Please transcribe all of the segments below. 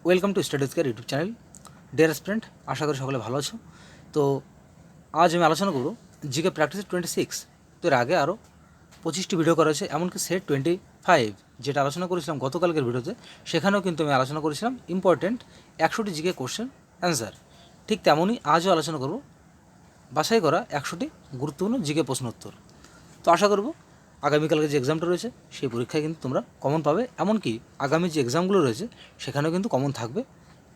Welcome to studies care YouTube channel. Dear student, আশা করি সকলে ভালো আছো। তো আজ আমি আলোচনা করব জিকে প্র্যাকটিস 26। তো এর আগে আরও 25টি ভিডিও করা হয়েছে, এমনকি সেট 25 যেটা আলোচনা করেছিলাম গতকালকের ভিডিওতে, সেখানেও কিন্তু আমি আলোচনা করেছিলাম ইম্পর্টেন্ট 100টি জিকে কোশ্চেন অ্যান্সার। ঠিক তেমনই আজও আলোচনা করব বাছাই করা 100টি গুরুত্বপূর্ণ জিকে প্রশ্ন উত্তর। তো আশা করব আগামীকালকে যে এক্সামটা রয়েছে সেই পরীক্ষায় কিন্তু তোমরা কমন পাবে, এমনকি আগামী যে এক্সামগুলো রয়েছে সেখানেও কিন্তু কমন থাকবে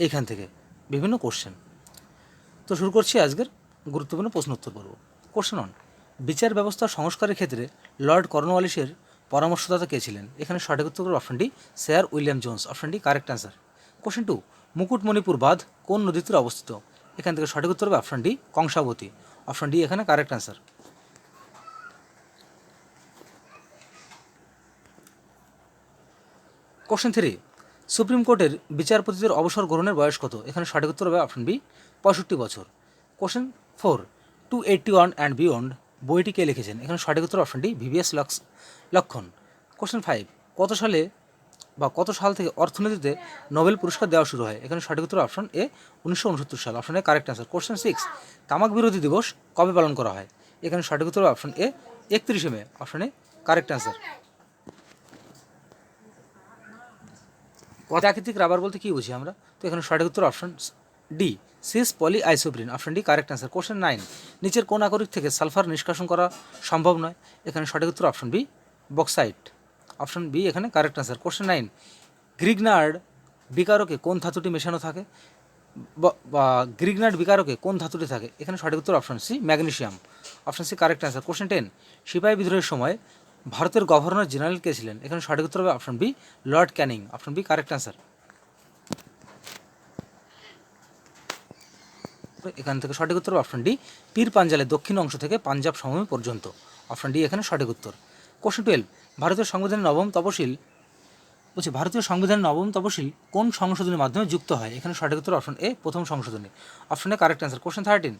এইখান থেকে বিভিন্ন কোশ্চেন। তো শুরু করছি আজকের গুরুত্বপূর্ণ প্রশ্ন উত্তর পর্ব। কোশ্চেন 1, বিচার ব্যবস্থা সংস্কারের ক্ষেত্রে লর্ড কর্নওয়ালিসের পরামর্শদাতা কে ছিলেন? এখানে সঠিক উত্তর হবে option D, sir William Jones. Option D correct answer. Question 2, Mukutmanipur বাঁধ কোন নদীর তীরে অবস্থিত? এখান থেকে সঠিক উত্তর হবে option D, Kangsabati. Option D এখানে কারেক্ট অ্যান্সার। কোশ্চেন 3, সুপ্রিম কোর্টের বিচারপতিদের অবসর গ্রহণের বয়স কত? এখানে সঠিক উত্তর হবে অপশন বি, 65 বছর। কোশ্চেন 4, 281 অ্যান্ড বিয়ন্ড বইটি কে লিখেছেন? এখানে সঠিক উত্তর অপশন ডি, ভিভিএস লক্ষণ। কোশ্চেন 5, কত সালে বা কত সাল থেকে অর্থনীতিতে নোবেল পুরস্কার দেওয়া শুরু হয়? এখানে সঠিক উত্তর অপশন এ, 1969 সাল। Option A correct answer. Question 6, তামাক বিরোধী দিবস কবে পালন করা হয়? এখানে সঠিক উত্তর option A, 31 May. Option A correct answer. প্রাকৃতিক রাবার বলতে কী বুঝি আমরা? তো এখানে সঠিক উত্তর option D, cis poly isoprene. Option D correct answer. Question 9, নিচের কোন আকরিক থেকে সালফার নিষ্কাশন করা সম্ভব নয়? এখানে সঠিক উত্তর option B, bauxite. Option B এখানে কারেক্ট অ্যান্সার। কোশ্চেন 9, গ্রিগনার্ড বিকারকে কোন ধাতুটি মেশানো থাকে বা গ্রিগনার্ড বিকারকে কোন ধাতুটি থাকে? এখানে সঠিক উত্তর option C, magnesium. Option C correct answer. Question 10, সিপাহী বিদ্রোহের সময় ভারতের গভর্নর জেনারেল কে ছিলেন? এখানে সঠিক উত্তর হবে option B, Lord Canning. Option B correct answer. এখান থেকে সঠিক উত্তর অপশন ডি, পীর পাঞ্জালের দক্ষিণ অংশ থেকে পাঞ্জাব সমভূমি পর্যন্ত। অপশন ডি এখানে সঠিক উত্তর। কোশ্চেন 12, ভারতীয় সংবিধানের নবম তপশিল কোন সংশোধনীর মাধ্যমে যুক্ত হয়? এখানে সঠিক উত্তর অপশন এ, প্রথম সংশোধনী। Option A correct answer. Question 13,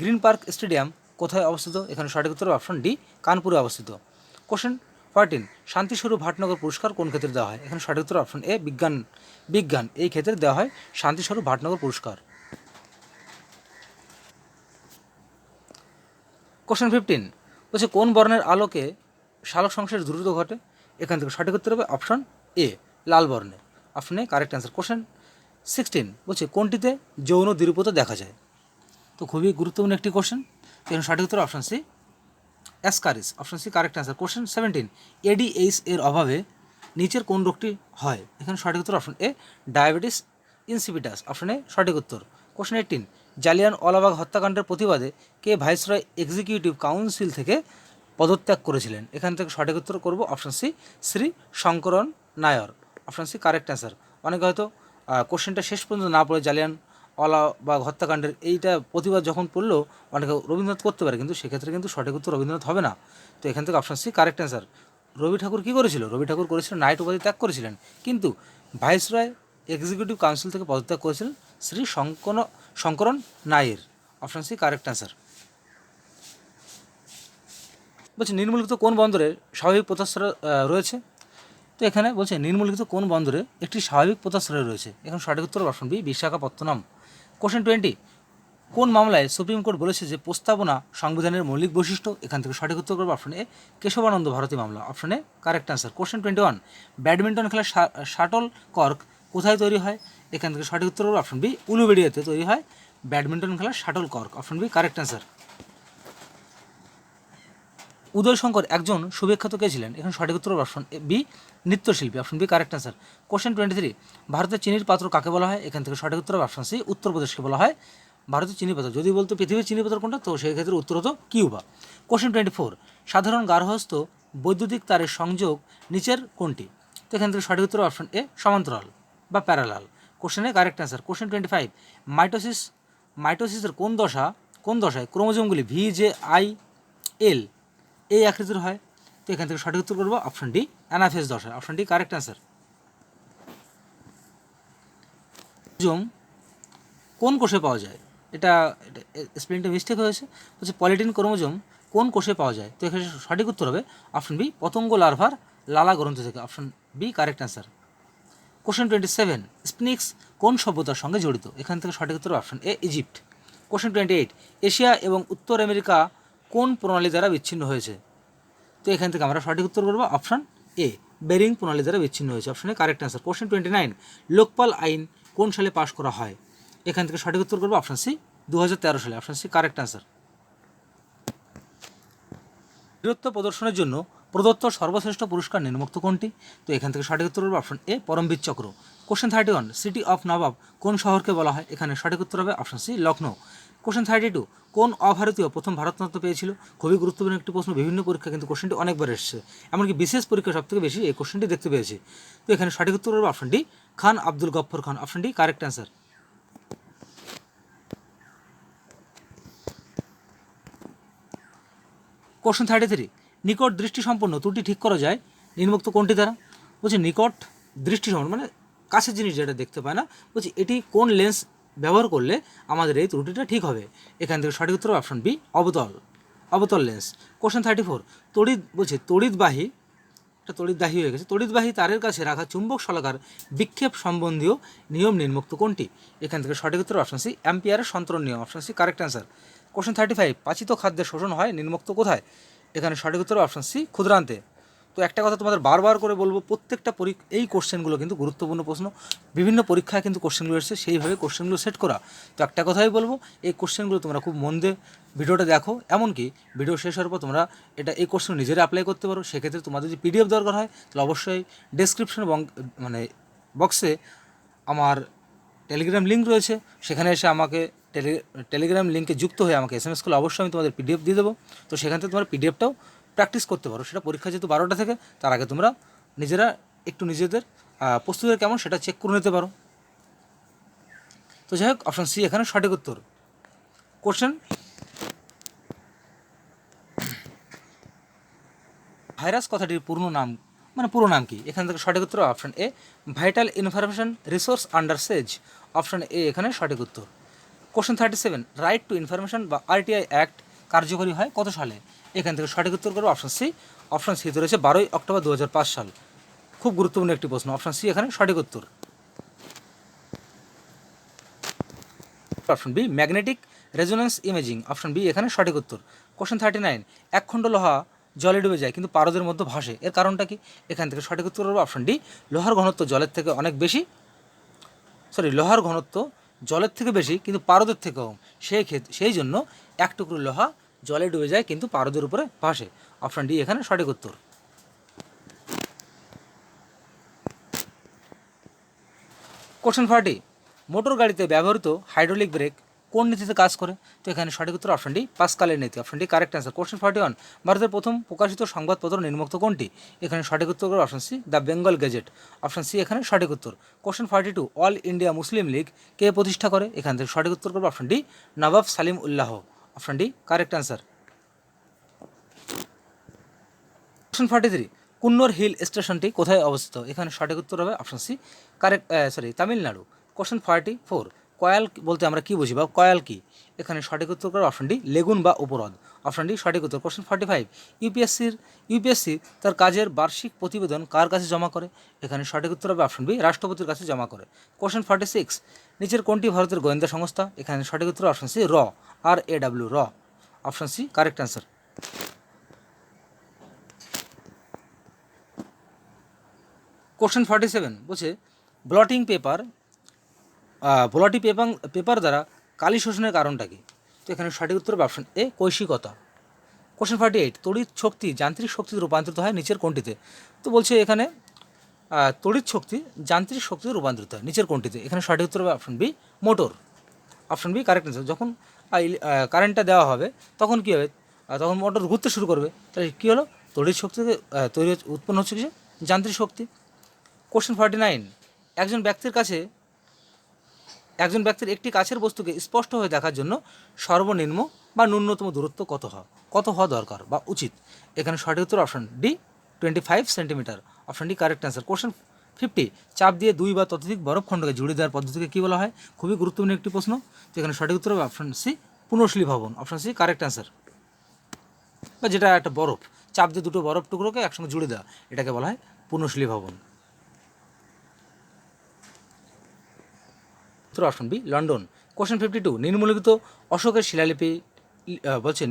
green park stadium কোথায় অবস্থিত? এখানে সঠিক উত্তর অপশন ডি, কানপুরে অবস্থিত। কোশ্চেন 14, শান্তিস্বরূপ ভাটনগর পুরস্কার কোন ক্ষেত্রে দেওয়া হয়? এখানে সঠিক উত্তর অপশন এ, বিজ্ঞান এই ক্ষেত্রে দেওয়া হয় শান্তিস্বরূপ ভাটনগর পুরস্কার। কোশ্চেন 15, কোন বর্ণের আলোকে সালোক সংশ্লেষ দ্রুত ঘটে? এখান থেকে সঠিক উত্তর হবে অপশন এ, লাল বর্ণে। Option A correct answer. Question 16, কোনটিতে যৌন দ্বিরূপতা দেখা যায়? তো খুবই গুরুত্বপূর্ণ একটি কোশ্চেন। এখানে সঠিক উত্তর option C, Ascaris. Option C correct answer. Question 17, ADH এর অভাবে নিচের কোন রোগটি হয়? এখানে সঠিক উত্তর option A, diabetes insipidus. Option A সঠিক উত্তর। কোশ্চেন 18, জালিয়ানওয়ালাবাগ হত্যাকাণ্ডের প্রতিবাদে কে ভাইসরয় এক্সিকিউটিভ কাউন্সিল থেকে পদত্যাগ করেছিলেন? এখান থেকে সঠিক উত্তর করব option C, Shri Sankaran Nair. Option C correct answer. অনেকে হয়তো কোশ্চেনটা শেষ পর্যন্ত না পড়ে জালিয়ানওয়ালাবাগ হত্যাকাণ্ডের এইটা প্রতিবাদ যখন পড়লো অনেকে রবীন্দ্রনাথ করতে পারে, কিন্তু সেক্ষেত্রে কিন্তু সঠিক উত্তর রবীন্দ্রনাথ হবে না। তো এখান থেকে option C correct answer. Rabi Thakur কী করেছিল? রবি ঠাকুর করেছিলেন নাইট উপাধি ত্যাগ করেছিলেন, কিন্তু ভাইসরয় এক্সিকিউটিভ কাউন্সিল থেকে পদত্যাগ করেছিলেন Shri Sankaran Nair. Option C correct answer. নিম্নলিখিত কোন বন্দরে স্বাভাবিক পোতাশ্রয় রয়েছে? তো এখানে বলছে নিম্নলিখিত কোন বন্দরে একটি স্বাভাবিক পোতাশ্রয় রয়েছে? এখন সঠিক উত্তর অপশন বি, বিশাখাপত্তনম। কোশ্চেন 20, কোন মামলায় সুপ্রিম কোর্ট বলেছে যে প্রস্তাবনা সংবিধানের মৌলিক বৈশিষ্ট্য? এখান থেকে সঠিক উত্তর করবে অপশন এ, কেশবানন্দ ভারতী মামলা। Option A correct answer. Question 21, badminton খেলার শাটল কর্ক কোথায় তৈরি হয়? এখান থেকে সঠিক উত্তর করবে অপশন বি, উলুবেড়িয়াতে তৈরি হয় ব্যাডমিন্টন খেলার shuttle cork. Option B correct answer. Uday Shankar একজন সুবিখ্যাত কে ছিলেন? এখানে সঠিক উত্তর অপশন বি, নৃত্যশিল্পী। Option B correct answer. Question 23, ভারতের চিনির পাত্র কাকে বলা হয়? এখান থেকে সঠিক উত্তর অপশন সি, উত্তরপ্রদেশকে বলা হয় ভারতের চিনি পাত্র। যদি বলতো পৃথিবীর চিনি পাত্র কোনটা, তো সেই ক্ষেত্রে উত্তর হতো কিউবা। কোশ্চেন 24, সাধারণ গার্হস্থ্য বৈদ্যুতিক তারের সংযোগ নিচের কোনটি? তো এখান থেকে সঠিক উত্তর অপশন এ, সমান্তরাল বা প্যারালাল। কোশ্চেনে কারেক্ট অ্যান্সার। কোশ্চেন 25, মাইটোসিসের কোন দশায় ক্রোমোজোমগুলি VJIL এই আকৃতির হয়? তো এখান থেকে সঠিক উত্তর করবো অপশন ডি, অ্যানাফেজ দশায়। Option D correct answer. Chromosome কোন কোষে পাওয়া যায়? এটা স্পেলিংটা মিস্টেক হয়েছে। পলিটিন ক্রোমোজোম কোন কোষে পাওয়া যায়? তো এখানে সঠিক উত্তর হবে অপশন বি, পতঙ্গ লার্ভার লালা গ্রন্থি থেকে। Option B correct answer. Question 27, sphinx কোন সভ্যতার সঙ্গে জড়িত? এখান থেকে সঠিক উত্তর option A, Egypt. Question 28, Asia এবং উত্তর আমেরিকা কোন প্রণালী দ্বারা বিচ্ছিন্ন হয়েছে? তো এখান থেকে আমরা সঠিক উত্তর করবো অপশন এ, বেরিং প্রণালী দ্বারা বিচ্ছিন্ন হয়েছে। অপশনে কারেক্ট অ্যান্সার। কোশ্চেন 29, লোকপাল আইন কোন সালে পাশ করা হয়? এখান থেকে সঠিক উত্তর করবো অপশন সি, 2013 সালে। Option C correct answer. বীরত্ব প্রদর্শনের জন্য প্রদত্ত সর্বশ্রেষ্ঠ পুরস্কার নিম্নোক্ত কোনটি? তো এখান থেকে সঠিক উত্তর হবে অপশন এ, পরমবীর চক্র। কোশ্চেন 31, সিটি অফ নবাব কোন শহরকে বলা হয়? এখানে সঠিক উত্তর হবে অপশন সি, লখনৌ। কোশ্চেন 32, কোন অভারতীয় প্রথম ভারতরত্ন পেয়েছিল? খুবই গুরুত্বপূর্ণ একটি প্রশ্ন, বিভিন্ন পরীক্ষা কিন্তু কোশ্চেনটি অনেকবার এসেছে, এমনকি বিশেষ পরীক্ষা সব থেকে বেশি এই কোশ্চেনটি দেখতে পেয়েছি। তো এখানে সঠিক উত্তর হবে option D, Khan Abdul Gaffar Khan. Option D correct answer. Question 33, নিকট দৃষ্টিসম্পন্ন ত্রুটি ঠিক করা যায় নিম্নোক্ত কোনটি দ্বারা? বলছি নিকট দৃষ্টিসম্পন্ন মানে কাছের জিনিস যেটা দেখতে পায় না, বলছি এটি কোন লেন্স ব্যবহার করলে আমাদের এই ত্রুটিটা ঠিক হবে? এখান থেকে সঠিক উত্তর অপশন বি, অবতল লেন্স। কোশ্চেন 34, তড়িৎবাহী হয়ে গেছে, তড়িৎবাহী তারের কাছে রাখা চুম্বক শলাকার বিক্ষেপ সম্বন্ধীয় নিয়ম নিম্নোক্ত কোনটি? এখান থেকে সঠিক উত্তর অপশন সি, অ্যাম্পিয়ারের সন্তরণ নিয়ম। Option C correct answer. Question 35, পাচিত খাদ্যের শোষণ হয় নিম্নোক্ত কোথায়? এখানে সঠিক উত্তর অপশন সি, ক্ষুদ্রান্তে। তো একটা কথা তোমাদের বারবার করে বলবো, প্রত্যেকটা এই কোশ্চেনগুলো কিন্তু গুরুত্বপূর্ণ প্রশ্ন, বিভিন্ন পরীক্ষায় কিন্তু কোশ্চেনগুলো এসেছে, সেইভাবে কোশ্চেনগুলো সেট করা। তো একটা কথাই বলবো, এই কোশ্চেনগুলো তোমরা খুব মন দিয়ে ভিডিওটা দেখো, এমনকি ভিডিও শেষ হওয়ার পর তোমরা এই কোশ্চেন নিজেরা অ্যাপ্লাই করতে পারো। সেক্ষেত্রে তোমাদের যদি পিডিএফ দরকার হয় তাহলে অবশ্যই ডেসক্রিপশন বক্সে আমার টেলিগ্রাম লিঙ্ক রয়েছে, সেখানে এসে আমাকে টেলিগ্রাম লিঙ্কে যুক্ত হয়ে আমাকে SMS করলে অবশ্যই আমি তোমাদের পিডিএফ দিয়ে দেবো। তো সেখান থেকে তোমরা পিডিএফটাও প্র্যাকটিস করতে পারো। সেটা পরীক্ষা যেহেতু 12টা থেকে, তার আগে তোমরা নিজেরা একটু নিজেদের প্রস্তুতি কেমন সেটা চেক করে নিতে পারো। তো যাই হোক, অপশন সি এখানে সঠিক উত্তর। কোশ্চেন, ভাইরাস কথাটির পুরো নাম কি? এখান থেকে সঠিক উত্তর option A, vital information resource under Sage. Option A এখানে সঠিক উত্তর। কোশ্চেন 37, রাইট টু ইনফরমেশন বা RTI অ্যাক্ট কার্যকরী হয় কত সালে? এখান থেকে সঠিক উত্তর করবো অপশন সি। অপশন সিতে রয়েছে 12ই অক্টোবর 2005 সাল। খুব গুরুত্বপূর্ণ একটি প্রশ্ন। অপশন সি এখানে সঠিক উত্তর। Option B, magnetic resonance imaging. Option B এখানে সঠিক উত্তর। কোশ্চেন 39, এক খণ্ড লোহা জলে ডুবে যায় কিন্তু পারদের মধ্যে ভাসে, এর কারণটা কি? এখান থেকে সঠিক উত্তর হবে অপশন ডি, লোহার ঘনত্ব জলের থেকে বেশি কিন্তু পারদের থেকে কম, সেই জন্য এক টুকরো লোহা জলে ডুবে যায় কিন্তু পারদের উপরে ভাসে। অপশন ডি এখানে সঠিক উত্তর। কোশ্চেন 40, মোটর গাড়িতে ব্যবহৃত হাইড্রোলিক ব্রেক কোন নীতিতে কাজ করে? তো এখানে সঠিক উত্তর অপশন ডি, পাস্কালের নীতি। Option D correct answer. Question 41, ভারতের প্রথম প্রকাশিত সংবাদপত্র নিম্নোক্ত কোনটি? এখানে সঠিক উত্তর করে option C, the Bengal Gazette. Option C এখানে সঠিক উত্তর। Question 42, All India Muslim League কে প্রতিষ্ঠা করে? এখান থেকে সঠিক উত্তর করবে option D, Nawab Salimullah. Option D correct answer. Question 43, Coonoor hill স্টেশনটি কোথায় অবস্থিত? এখানে সঠিক উত্তর হবে অপশন সি, তামিলনাড়ু। কোশ্চেন 44, কয়াল বলতে আমরা কি বুঝি বা কয়াল কি? এখানে সঠিক উত্তর করে অপশন ডি, লেগুন বা উপহ্রদ। অপশন ডি সঠিক উত্তর। কোশ্চেন 45, ইউপিএসসি তার কাজের বার্ষিক প্রতিবেদন কার কাছে জমা করে? এখানে সঠিক উত্তর হবে অপশন বি, রাষ্ট্রপতির কাছে জমা করে। কোশ্চেন 46, নিচের কোনটি ভারতের গোয়েন্দা সংস্থা? এখানে সঠিক উত্তর option C, RAW। Option C correct answer. Question 47 বলছে ব্লটিং পেপার দ্বারা কালি শোষণের কারণটা কি? তো এখানে সঠিক উত্তর হবে অপশন এ, কৈশিকতা। কোশ্চেন 48, তড়িৎ শক্তি যান্ত্রিক শক্তিতে রূপান্তরিত হয় নিচের কোনটিতে? তো বলছে এখানে তড়িৎ শক্তি যান্ত্রিক শক্তিতে রূপান্তরিত হয় নিচের কোনটিতে? এখানে সঠিক উত্তর হবে option B, motor. Option B correct answer. যখন কারেন্টটা দেওয়া হবে তখন কী হবে? তখন মোটর ঘুরতে শুরু করবে, তাহলে কী হলো? তড়িৎ শক্তি থেকে উৎপন্ন হচ্ছে কি, যান্ত্রিক শক্তি। কোশ্চেন 49, একজন ব্যক্তির একটি কাছের বস্তুকে স্পষ্ট হয়ে দেখার জন্য সর্বনিম্ন বা ন্যূনতম দূরত্ব কত হওয়া দরকার বা উচিত? এখানে সঠিক উত্তর option D, 25 centimetre. Option D correct answer. Question 50, চাপ দিয়ে 2 বা ততোধিক বরফখণ্ডকে জুড়ে দেওয়ার পদ্ধতিকে কী বলা হয়? খুবই গুরুত্বপূর্ণ একটি প্রশ্ন। তো এখানে সঠিক উত্তর হবে অপশন সি, পুনঃশীলীভবন। Option C correct answer. বা যেটা একটা বরফ, চাপ দিয়ে দুটো বরফ টুকরোকে একসঙ্গে জুড়ে দেওয়া, এটাকে বলা হয় পুনঃশীলীভবন। উত্তর অপশন বি লন্ডন। কোশ্চেন 52, নিম্নলিখিত অশোকের শিলালিপি বলছে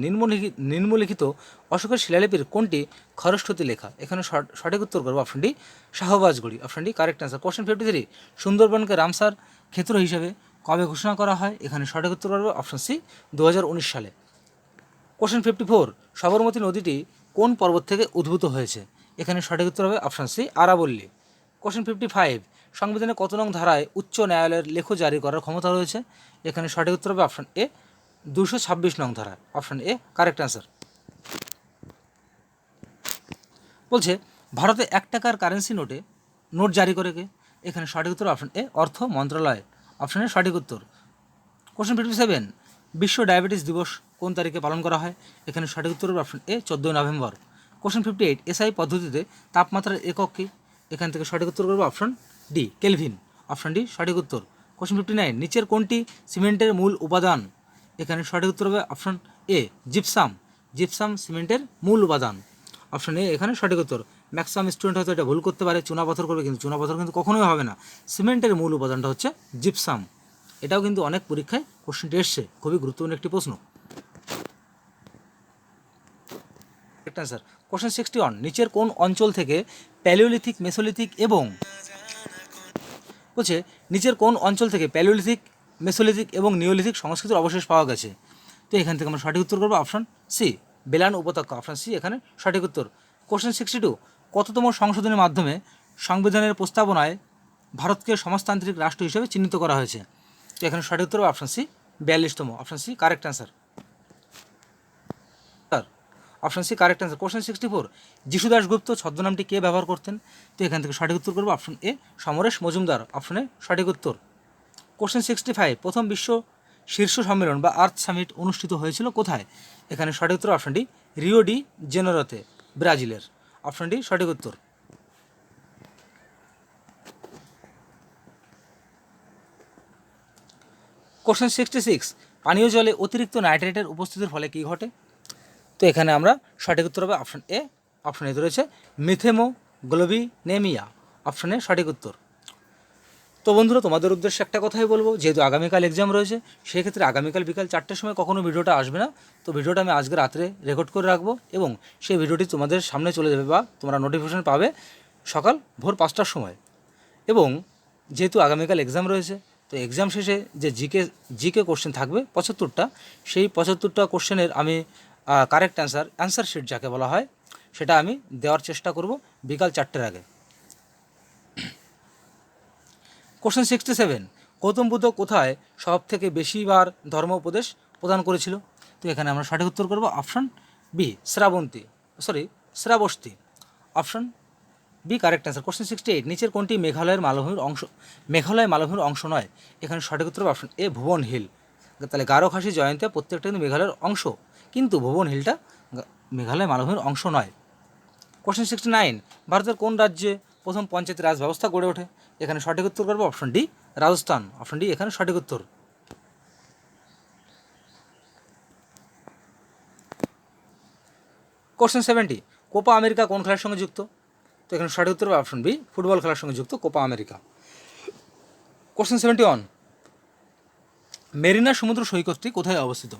নিম্নলিখিত অশোকের শিলালিপির কোনটি খরস্রোতে লেখা? এখানে সঠিক উত্তর করবো option D Shahbazgarhi, option D correct answer. Question 53, সুন্দরবনকে রামসার ক্ষেত্র হিসেবে কবে ঘোষণা করা হয়? এখানে সঠিক উত্তর করবো অপশন সি 2019 সালে। কোশ্চেন 54, সবরমতী নদীটি কোন পর্বত থেকে উদ্ভূত হয়েছে? এখানে সঠিক উত্তর হবে অপশন সি আরাবল্লী। কোশ্চেন 55, সংবিধানে কত নং ধারায় উচ্চ ন্যায়ালয়ের লেখ জারি করার ক্ষমতা রয়েছে? এখানে সঠিক উত্তর হবে অপশন এ 226 নং ধারা, অপশন এ কারেক্ট অ্যান্সার। বলছে ভারতে 1 টাকার কারেন্সি নোট জারি করে কে? এখানে সঠিক উত্তর অপশন এ অর্থ মন্ত্রণালয়, অপশন এ সঠিক উত্তর। কোশ্চেন 57, বিশ্ব ডায়াবেটিস দিবস কোন তারিখে পালন করা হয়? এখানে সঠিক উত্তর হবে option A 14 November. Question 58, SI পদ্ধতিতে তাপমাত্রার একক কি? এখান থেকে সঠিক উত্তর করবো option D Kelvin, option D সঠিক উত্তর। কোশ্চেন 59, নিচের কোনটি সিমেন্টের মূল উপাদান? এখানে সঠিক উত্তর হবে অপশন এ জিপসাম, জিপসাম সিমেন্টের মূল উপাদান, অপশন এ এখানে সঠিক উত্তর। ম্যাক্সিমাম স্টুডেন্ট হয়তো এটা ভুল করতে পারে, চুনাপাথর করবে, কিন্তু চুনাপাথর কিন্তু কখনোই হবে না। সিমেন্টের মূল উপাদানটা হচ্ছে জিপসাম। এটাও কিন্তু অনেক পরীক্ষায় কোশ্চেনটি এসছে, খুবই গুরুত্বপূর্ণ একটি প্রশ্ন। অ্যান্সার কোশ্চেন 61, নিচের কোন অঞ্চল থেকে প্যালিওলিথিক, মেসোলিথিক এবং বলছে নিচের কোন অঞ্চল থেকে প্যালিওলিথিক, মেসোলিথিক এবং নিওলিথিক সংস্কৃতির অবশেষ পাওয়া গেছে? তো এখান থেকে আমরা সঠিক উত্তর করবো অপশন সি বেলান উপত্যকা, অপশন সি এখানে সঠিক উত্তর। কোশ্চেন 62, কততম সংশোধনের মাধ্যমে সংবিধানের প্রস্তাবনায় ভারতকে সমাজতান্ত্রিক রাষ্ট্র হিসেবে চিহ্নিত করা হয়েছে? তো এখানে সঠিক উত্তর হবে অপশন সি 42তম, option C correct answer, option C correct answer. Question 64, Jisshu Dasgupta ছদ্মনামটি কে ব্যবহার করতেন? তো এখান থেকে সঠিক উত্তর করবো option A Samaresh Majumdar, option A সঠিক উত্তর। কোশ্চেন 65, প্রথম বিশ্ব শীর্ষ সম্মেলন বা আর্থ সামিট অনুষ্ঠিত হয়েছিল কোথায়? এখানে সঠিক উত্তর অপশন ডি রিও ডি জেনেরোতে, ব্রাজিলের, অপশন ডি সঠিক উত্তর। কোশ্চেন 66, পানীয় জলে অতিরিক্ত নাইট্রেটের উপস্থিতির ফলে কী ঘটে? তো এখানে আমরা সঠিক উত্তর হবে অপশন এ, অপশন এতে রয়েছে মিথেমোগ্লোবিনেমিয়া, অপশন এ সঠিক উত্তর। তো বন্ধুরা, তোমাদের উদ্দেশ্যে একটা কথাই বলবো, যেহেতু আগামীকাল এক্সাম রয়েছে, সেক্ষেত্রে আগামীকাল বিকাল 4টের সময় কখনো ভিডিওটা আসবে না। তো ভিডিওটা আমি আজকে রাত্রে রেকর্ড করে রাখবো এবং সেই ভিডিওটি তোমাদের সামনে চলে যাবে বা তোমরা নোটিফিকেশন পাবে সকাল ভোর 5টার সময়। এবং যেহেতু আগামীকাল এক্সাম রয়েছে, তো এক্সাম শেষে যে জিকে কোশ্চেন থাকবে 75টা, সেই 75টা কোশ্চেনের আমি কারেক্ট অ্যান্সার শিট যাকে বলা হয়, সেটা আমি দেওয়ার চেষ্টা করব বিকাল 4টের আগে। কোশ্চেন 67, গৌতম বুদ্ধ কোথায় সব থেকে বেশিবার ধর্ম উপদেশ প্রদান করেছিল? তো এখানে আমরা সঠিক উত্তর করব option B Shravasti, option B correct answer. Question 68, নিচের কোনটি মেঘালয় মালভূমির অংশ নয়? এখানে সঠিক উত্তর হবে অপশন এ ভুবন হিল। তাহলে গারো খাসি জয়ন্তে প্রত্যেকটা কিন্তু মেঘালয়ের অংশ, কিন্তু ভুবন হিলটা মেঘালয় মালভূমির অংশ নয়। কোশ্চেন 69, ভারতের কোন রাজ্যে প্রথম পঞ্চায়েত রাজ ব্যবস্থা গড়ে ওঠে? এখানে সঠিক উত্তর করবো option D Rajasthan, option D এখানে সঠিক উত্তর। কোশ্চেন 70, কোপা আমেরিকা কোন খেলার সঙ্গে যুক্ত? তো এখানে সঠিক উত্তর হবে অপশন বি ফুটবল খেলার সঙ্গে যুক্ত কোপা আমেরিকা। কোশ্চেন 71, মেরিনা সমুদ্র সৈকতটি কোথায় অবস্থিত?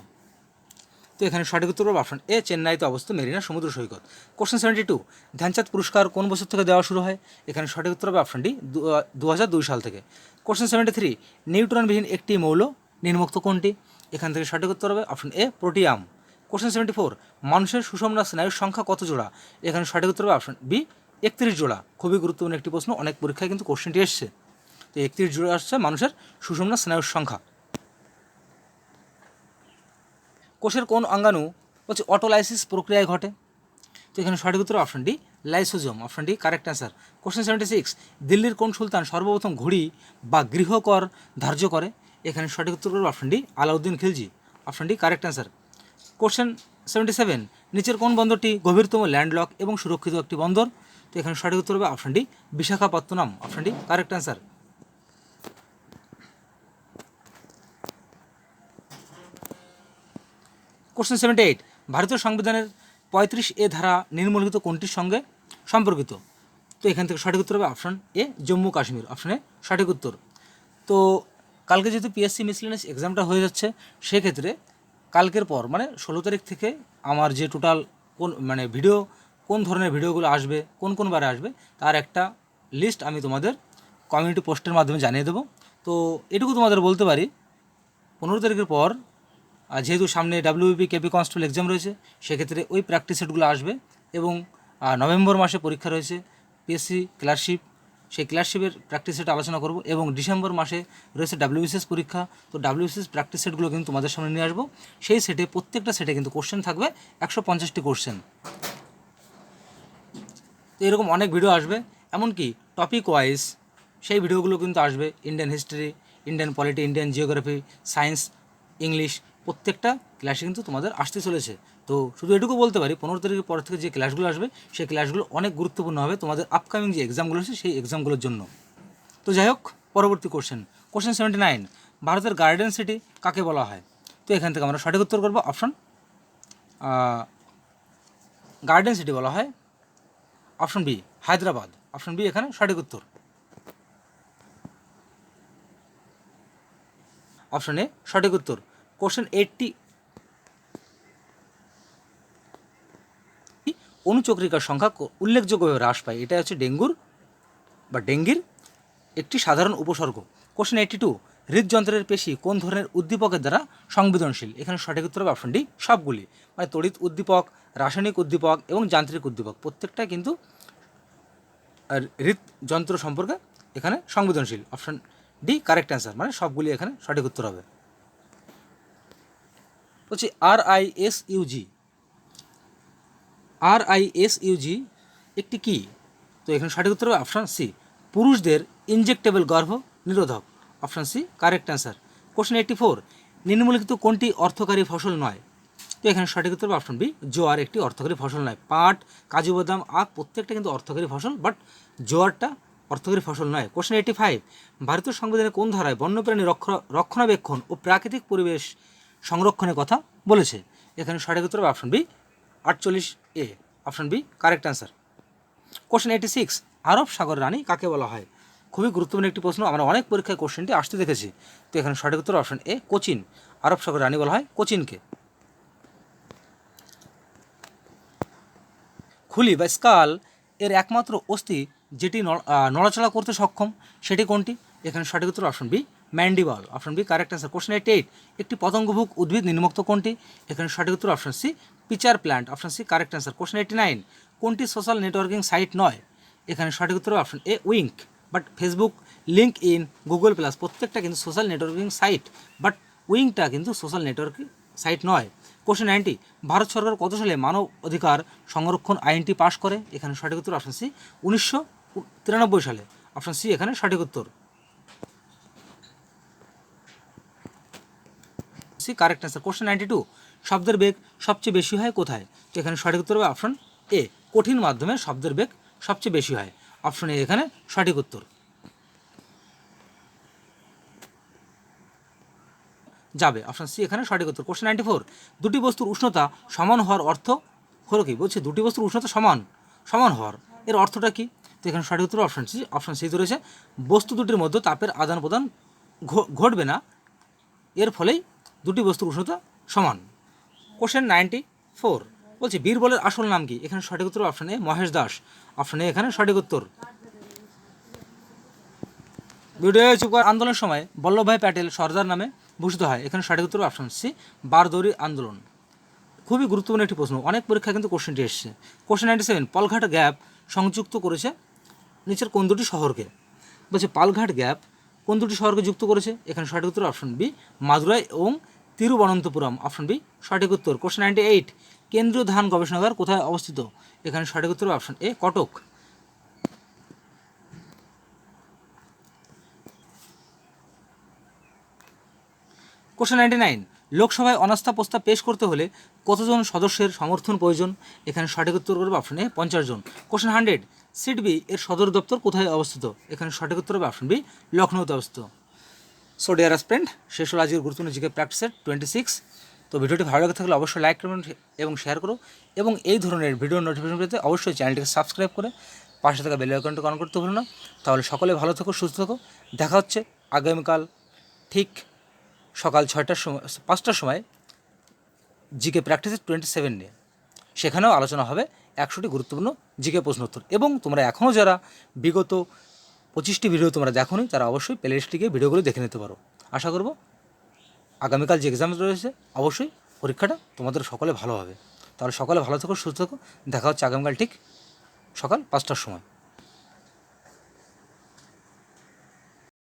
তো এখানে সঠিক উত্তর হবে অপশন এ চেন্নাইতে অবস্থিত মেরিনা সমুদ্র সৈকত। কোশ্চেন 72, ধ্যানচাঁদ পুরস্কার কোন বছর থেকে দেওয়া শুরু হয়? এখানে সঠিক উত্তর হবে অপশন ডি 2002 সাল থেকে। কোশ্চেন 73, নিউট্রনবিহীন একটি মৌল নির্মুক্ত কোনটি? এখান থেকে সঠিক উত্তর হবে অপশন এ প্রোটিয়াম। কোশ্চেন 74, মানুষের সুষমনা স্নায়ুর সংখ্যা কত জোড়া? এখানে সঠিক উত্তর হবে অপশন বি 31 জোড়া। খুবই গুরুত্বপূর্ণ একটি প্রশ্ন, অনেক পরীক্ষায় কিন্তু কোশ্চেনটি এসছে। তো 31 জোড়া আসছে মানুষের সুষমনা স্নায়ুর সংখ্যা। কোষের কোন অঙ্গাণু হচ্ছে অটোলাইসিস প্রক্রিয়ায় ঘটে? তো এখানে সঠিক উত্তর option D lysosome, option D correct answer. Question 76, দিল্লির কোন সুলতান সর্বপ্রথম ঘুড়ি বা গৃহকর ধার্য করে? এখানে সঠিক উত্তর করবে option D Alauddin Khilji, option D correct answer. Question 77, নিচের কোন বন্দরটি গভীরতম ল্যান্ডলক এবং সুরক্ষিত একটি বন্দর? তো এখানে সঠিক উত্তর হবে option D Visakhapatnam, option D correct answer. Question 78, ভারতীয় সংবিধানের 35A ধারা নিম্নলিখিত কোনটির সঙ্গে সম্পর্কিত? তো এখান থেকে সঠিক উত্তর হবে option A Jammu Kashmir, option A সঠিক উত্তর। তো কালকে যেহেতু পিএসসি মিসলেনিয়াস এক্সামটা হয়ে যাচ্ছে, সেক্ষেত্রে কালকের পর মানে 16 তারিখ থেকে আমার যে টোটাল ভিডিও কোন ধরনের ভিডিওগুলো আসবে, কোন কোন বারে আসবে, তার একটা লিস্ট আমি তোমাদের কমিউনিটি পোস্টের মাধ্যমে জানিয়ে দেবো। তো এটুকু তোমাদের বলতে পারি, 15 তারিখের পর যেহেতু সামনে ডাব্লিউবিপি কেপি কনস্টেবল এক্সাম রয়েছে, সেক্ষেত্রে ওই প্র্যাকটিস সেটগুলো আসবে। এবং নভেম্বর মাসে পরীক্ষা রয়েছে পিএসসি ক্লার্কশিপ, সেই ক্লার্কশিপের প্র্যাকটিস সেট আলোচনা করব। এবং ডিসেম্বর মাসে রয়েছে ডাব্লিউবিসিএস পরীক্ষা, তো ডাব্লিউবিসিএস প্র্যাকটিস সেটগুলো কিন্তু তোমাদের সামনে নিয়ে আসবো। সেই সেটে প্রত্যেকটা সেটে কিন্তু কোশ্চেন থাকবে 150টি কোশ্চেন। তো এরকম অনেক ভিডিও আসবে, এমনকি টপিক ওয়াইজ সেই ভিডিওগুলো কিন্তু আসবে। Indian history, Indian polity, Indian geography, science, English, প্রত্যেকটা ক্লাসে কিন্তু তোমাদের আসতে চলেছে। তো শুধু এটুকু বলতে পারি, 15 তারিখের পর থেকে যে ক্লাসগুলো আসবে, সেই ক্লাসগুলো অনেক গুরুত্বপূর্ণ হবে তোমাদের আপকামিং যে এক্সামগুলো আছে সেই এক্সামগুলোর জন্য। তো যাই হোক, পরবর্তী কোশ্চেন 79, ভারতের গার্ডেন সিটি কাকে বলা হয়? তো এখান থেকে আমরা সঠিক উত্তর করবো অপশন গার্ডেন সিটি বলা হয় option B Hyderabad. Option B এখানে সঠিক উত্তর। অপশন এ সঠিক উত্তর। কোশ্চেন 80, অনুচক্রিকার সংখ্যা উল্লেখযোগ্যভাবে হ্রাস পায়। এটা হচ্ছে ডেঙ্গির একটি সাধারণ উপসর্গ। কোশ্চেন 82, হৃদযন্ত্রের পেশি কোন ধরনের উদ্দীপকের দ্বারা সংবেদনশীল? এখানে সঠিক উত্তর হবে অপশন ডি সবগুলি, মানে তড়িৎ উদ্দীপক, রাসায়নিক উদ্দীপক এবং যান্ত্রিক উদ্দীপক প্রত্যেকটা কিন্তু হৃদযন্ত্র সম্পর্কে এখানে সংবেদনশীল। অপশন ডি কারেক্ট অ্যান্সার, মানে সবগুলি এখানে সঠিক উত্তর হবে। বলছি RISUG একটি কি? তো এখানে সঠিক উত্তর হবে অপশন সি পুরুষদের ইনজেক্টেবল গর্ভ নিরোধক। Option C correct answer. Question 84, নিম্নলিখিত কোনটি অর্থকারী ফসল নয়? তো এখানে সঠিক উত্তর হবে অপশন বি জোয়ার একটি অর্থকারী ফসল নয়। পাট, কাজু বাদাম, আখ প্রত্যেকটা কিন্তু অর্থকারী ফসল, বাট জোয়ারটা অর্থকারী ফসল নয়। কোশ্চেন 85, ভারতীয় সংবিধানে কোন ধারায় বন্যপ্রাণী রক্ষণাবেক্ষণ ও প্রাকৃতিক পরিবেশ সংরক্ষণের কথা বলেছে? এখানে সঠিক উত্তর হবে option B 48A। Option B correct answer. Question 86, আরব সাগর রানী কাকে বলা হয়? খুবই গুরুত্বপূর্ণ একটি প্রশ্ন, আমরা অনেক পরীক্ষায় কোশ্চেনটি আসতে দেখেছি। তো এখানে সঠিক উত্তর অপশন এ কোচিন। আরব সাগর রানী বলা হয় কোচিনকে। খুলি বা স্কাল এর একমাত্র অস্থি যেটি নড়াচড়া করতে সক্ষম, সেটি কোনটি? এখানে সঠিক উত্তর option B mandible. Option B correct answer. Question 88, একটি পতঙ্গভুক উদ্ভিদ নিম্নোক্ত কোনটি? এখানে সঠিক উত্তর option C pitcher plant. Option C correct answer. Question 89, কোনটি সোশ্যাল নেটওয়ার্কিং সাইট নয়? এখানে সঠিক উত্তর option A wink. But Facebook, LinkedIn, Google plus প্রত্যেকটা কিন্তু সোশ্যাল নেটওয়ার্কিং সাইট, বাট উইঙ্কটা কিন্তু সোশ্যাল নেটওয়ার্কিং সাইট নয়। কোশ্চেন 90, ভারত সরকার কত সালে মানব অধিকার সংরক্ষণ আইনটি পাশ করে? এখানে সঠিক উত্তর অপশন সি 1993 সালে। অপশন সি এখানে সঠিক উত্তর। C correct answer. কোশ্চেন 92, শব্দের বেগ সবচেয়ে বেশি হয় কোথায়? তো এখানে সঠিক উত্তর হবে অপশন এ কঠিন মাধ্যমে শব্দের বেগ সবচেয়ে বেশি হয়। অপশন এ এখানে সঠিক উত্তর। যাবে অপশন সি এখানে সঠিক উত্তর। কোশ্চেন 94, দুটি বস্তুর উষ্ণতা সমান হওয়ার অর্থ হলো কি? বলছে দুটি বস্তুর উষ্ণতা সমান হওয়ার, এর অর্থটা কি? তো এখানে সঠিক উত্তর অপশন সি। অপশন সি রয়েছে বস্তু দুটির মধ্যে তাপের আদান প্রদান ঘটবে না, এর ফলেই দুটি বস্তুর উষ্ণতা সমান। কোশ্চেন 94, বলছে বীরবলের আসল নাম কি? এখানে সঠিক উত্তর option A Mahesh Das. Option A এখানে সঠিক উত্তর। আন্দোলনের সময় বল্লভভাই প্যাটেল সর্দার নামে ভূষিত হয়। এখানে সঠিক উত্তর অপশন সি বারদৌরি আন্দোলন। খুবই গুরুত্বপূর্ণ একটি প্রশ্ন, অনেক পরীক্ষায় কিন্তু কোশ্চেনটি এসেছে। কোশ্চেন 97, পালঘাট গ্যাপ সংযুক্ত করেছে নিচের কোন দুটি শহরকে? বলছে পালঘাট গ্যাপ কোন দুটি শহরকে যুক্ত করেছে? এখানে সঠিক উত্তর অপশন বি মাদুরাই এবং তিরুবনন্তপুরম। অপশন বি সঠিক উত্তর। কোশ্চেন 98, কেন্দ্রীয় ধান গবেষণাগার কোথায় অবস্থিত? এখানে সঠিক উত্তর অপশন এ কটক। কোশ্চেন 99, লোকসভায় অনাস্থা প্রস্তাব পেশ করতে হলে কতজন সদস্যের সমর্থন প্রয়োজন? এখানে সঠিক উত্তর করবে অপশন এ 50 জন। কোশ্চেন 100, সিডবি এর সদর দপ্তর কোথায় অবস্থিত? এখানে সঠিক উত্তর হবে অপশন বি লখনৌতে অবস্থিত। সো ডিয়ার স্টুডেন্ট, শেষ হলো আজকের গুরুত্বপূর্ণ জিকে প্র্যাকটিস 26। তো ভিডিওটি ভালো লাগে থাকলে অবশ্যই লাইক করবেন এবং শেয়ার করো, এবং এই ধরনের ভিডিও নোটিফিকেশন পেতে অবশ্যই চ্যানেলটিকে সাবস্ক্রাইব করে পাশে থাকা বেল আইকনটি অন করতে ভুলো না। তাহলে সকলে ভালো থাকো, সুস্থ থাকো। দেখা হচ্ছে আগামীকাল ঠিক সকাল 5টার সময় জিকে প্র্যাকটিসের 27 নিয়ে, সেখানেও আলোচনা হবে 100টি গুরুত্বপূর্ণ জিকে প্রশ্ন উত্তর। এবং তোমরা এখনও যারা বিগত 25টি ভিডিও তোমরা দেখোনি, তারা অবশ্যই প্লেলিস্টে গিয়ে ভিডিওগুলো দেখে নিতে পারো। আশা করব আগামীকাল যে এক্সাম রয়েছে অবশ্যই পরীক্ষাটা তোমাদের সকলে ভালো হবে। তাহলে সকলে ভালো থেকো, সুস্থ থেকো। দেখা হচ্ছে আগামীকাল ঠিক সকাল 5টার সময়।